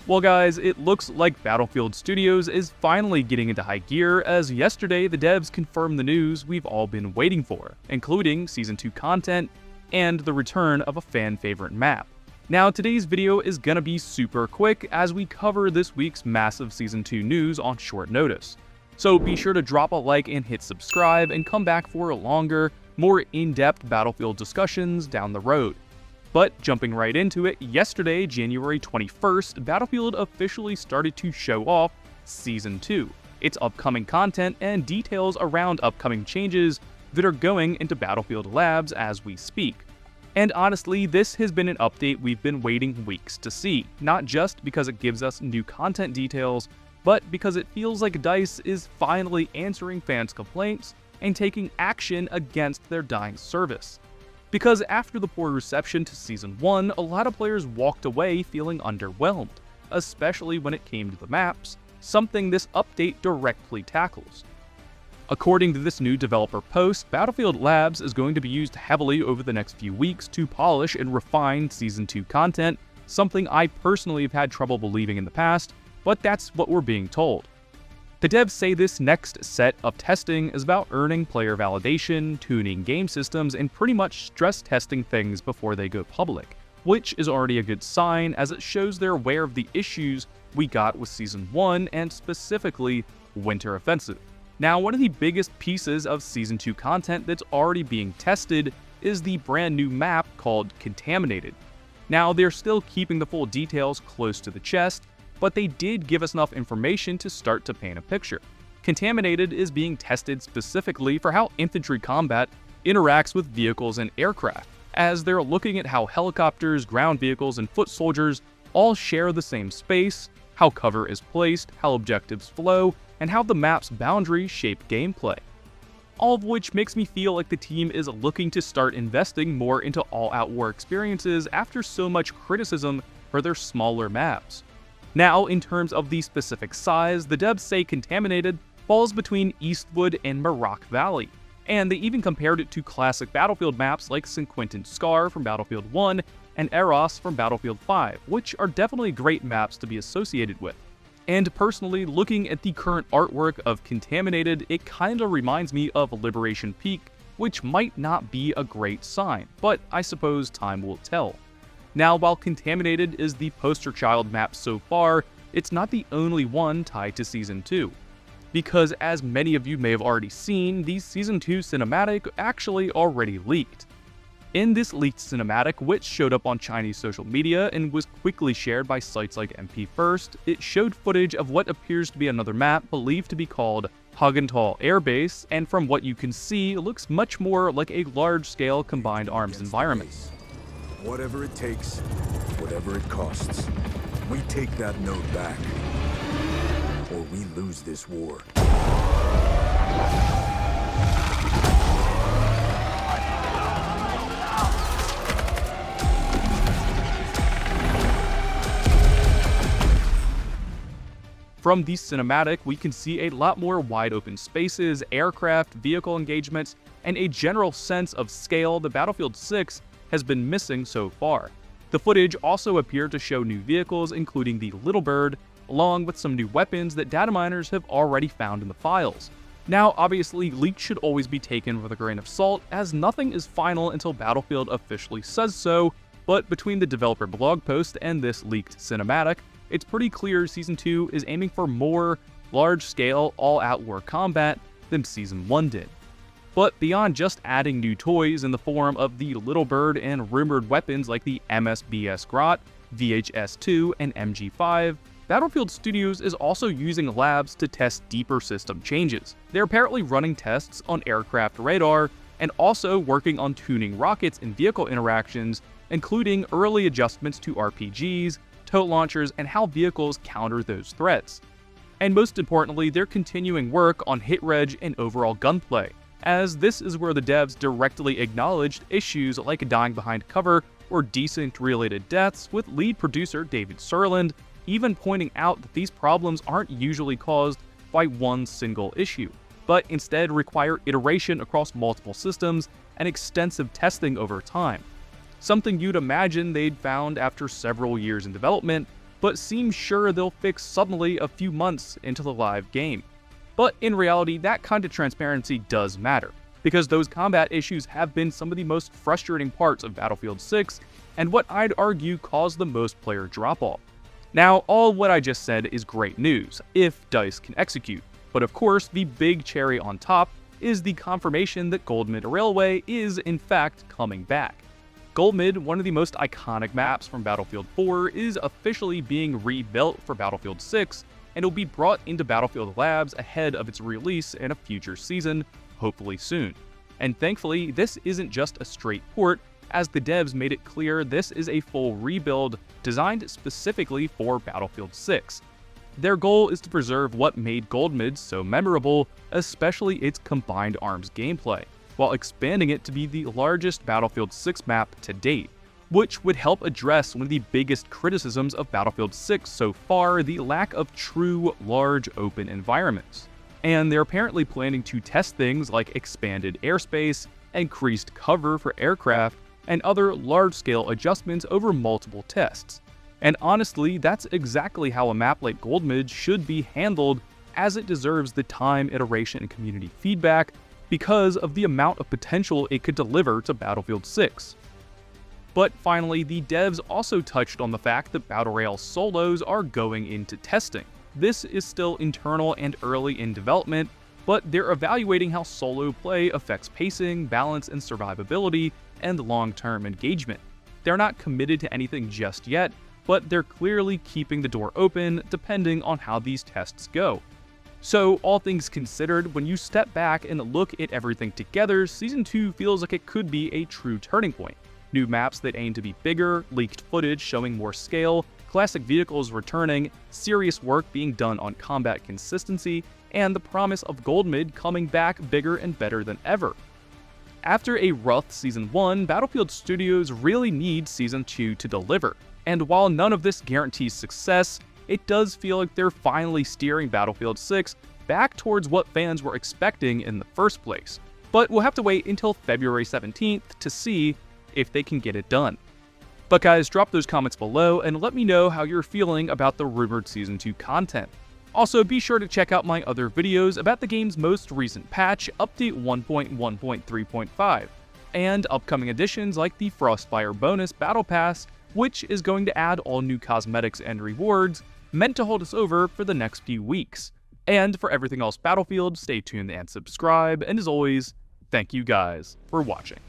Well guys, it looks like Battlefield Studios is finally getting into high gear, as yesterday the devs confirmed the news we've all been waiting for, including Season 2 content and the return of a fan favorite map. Now today's video is gonna be super quick as we cover this week's massive Season 2 news on short notice. So be sure to drop a like and hit subscribe and come back for longer, more in-depth Battlefield discussions down the road. But jumping right into it, yesterday, January 21st, Battlefield officially started to show off Season 2, its upcoming content and details around upcoming changes that are going into Battlefield Labs as we speak. And honestly, this has been an update we've been waiting weeks to see, not just because it gives us new content details, but because it feels like DICE is finally answering fans' complaints and taking action against their dying service. Because after the poor reception to Season 1, a lot of players walked away feeling underwhelmed, especially when it came to the maps, something this update directly tackles. According to this new developer post, Battlefield Labs is going to be used heavily over the next few weeks to polish and refine Season 2 content, something I personally have had trouble believing in the past, but that's what we're being told. The devs say this next set of testing is about earning player validation, tuning game systems, and pretty much stress testing things before they go public, which is already a good sign as it shows they're aware of the issues we got with Season 1 and specifically Winter Offensive. Now, one of the biggest pieces of Season 2 content that's already being tested is the brand new map called Contaminated. Now, they're still keeping the full details close to the chest, but they did give us enough information to start to paint a picture. Contaminated is being tested specifically for how infantry combat interacts with vehicles and aircraft, as they're looking at how helicopters, ground vehicles, and foot soldiers all share the same space, how cover is placed, how objectives flow, and how the map's boundaries shape gameplay. All of which makes me feel like the team is looking to start investing more into all-out war experiences after so much criticism for their smaller maps. Now, in terms of the specific size, the devs say Contaminated falls between Eastwood and Merak Valley, and they even compared it to classic Battlefield maps like St. Quentin Scar from Battlefield 1 and Eros from Battlefield 5, which are definitely great maps to be associated with. And personally, looking at the current artwork of Contaminated, it kinda reminds me of Liberation Peak, which might not be a great sign, but I suppose time will tell. Now, while Contaminated is the poster child map so far, it's not the only one tied to Season 2. Because as many of you may have already seen, the Season 2 cinematic actually already leaked. In this leaked cinematic, which showed up on Chinese social media and was quickly shared by sites like MP First, it showed footage of what appears to be another map believed to be called Hagenthal Air Base, and from what you can see, it looks much more like a large-scale combined arms environment. Whatever it takes, whatever it costs, we take that node back, or we lose this war. From the cinematic, we can see a lot more wide open spaces, aircraft, vehicle engagements, and a general sense of scale that Battlefield 6 has been missing so far. The footage also appeared to show new vehicles, including the Little Bird, along with some new weapons that data miners have already found in the files. Now, obviously, leaks should always be taken with a grain of salt, as nothing is final until Battlefield officially says so, but between the developer blog post and this leaked cinematic, it's pretty clear Season 2 is aiming for more large-scale, all-out war combat than Season 1 did. But beyond just adding new toys in the form of the Little Bird and rumored weapons like the MSBS Grot, VHS-2, and MG5, Battlefield Studios is also using labs to test deeper system changes. They're apparently running tests on aircraft radar and also working on tuning rockets and vehicle interactions, including early adjustments to RPGs, tow launchers, and how vehicles counter those threats. And most importantly, they're continuing work on hit reg and overall gunplay, as this is where the devs directly acknowledged issues like dying behind cover or desync-related deaths, with lead producer David Sirland even pointing out that these problems aren't usually caused by one single issue, but instead require iteration across multiple systems and extensive testing over time. Something you'd imagine they'd found after several years in development, but seem sure they'll fix suddenly a few months into the live game. But in reality, that kind of transparency does matter, because those combat issues have been some of the most frustrating parts of Battlefield 6, and what I'd argue caused the most player drop-off. Now, all what I just said is great news, if DICE can execute, but of course the big cherry on top is the confirmation that Golmud Railway is in fact coming back. Golmud, one of the most iconic maps from Battlefield 4, is officially being rebuilt for Battlefield 6, and will be brought into Battlefield Labs ahead of its release in a future season, hopefully soon. And thankfully, this isn't just a straight port, as the devs made it clear this is a full rebuild designed specifically for Battlefield 6. Their goal is to preserve what made Golmud so memorable, especially its combined arms gameplay, while expanding it to be the largest Battlefield 6 map to date, which would help address one of the biggest criticisms of Battlefield 6 so far, the lack of true large open environments. And they're apparently planning to test things like expanded airspace, increased cover for aircraft, and other large-scale adjustments over multiple tests. And honestly, that's exactly how a map like Golmud should be handled, as it deserves the time, iteration, and community feedback because of the amount of potential it could deliver to Battlefield 6. But finally, the devs also touched on the fact that Battle Royale solos are going into testing. This is still internal and early in development, but they're evaluating how solo play affects pacing, balance, and survivability, and long-term engagement. They're not committed to anything just yet, but they're clearly keeping the door open depending on how these tests go. So, all things considered, when you step back and look at everything together, Season 2 feels like it could be a true turning point. New maps that aim to be bigger, leaked footage showing more scale, classic vehicles returning, serious work being done on combat consistency, and the promise of Golmud coming back bigger and better than ever. After a rough Season 1, Battlefield Studios really need Season 2 to deliver, and while none of this guarantees success, it does feel like they're finally steering Battlefield 6 back towards what fans were expecting in the first place. But we'll have to wait until February 17th to see if they can get it done. But guys, drop those comments below and let me know how you're feeling about the rumored Season 2 content. Also, be sure to check out my other videos about the game's most recent patch, Update 1.1.3.5, and upcoming additions like the Frostfire bonus Battle Pass, which is going to add all new cosmetics and rewards, meant to hold us over for the next few weeks. And for everything else Battlefield, stay tuned and subscribe, and as always, thank you guys for watching.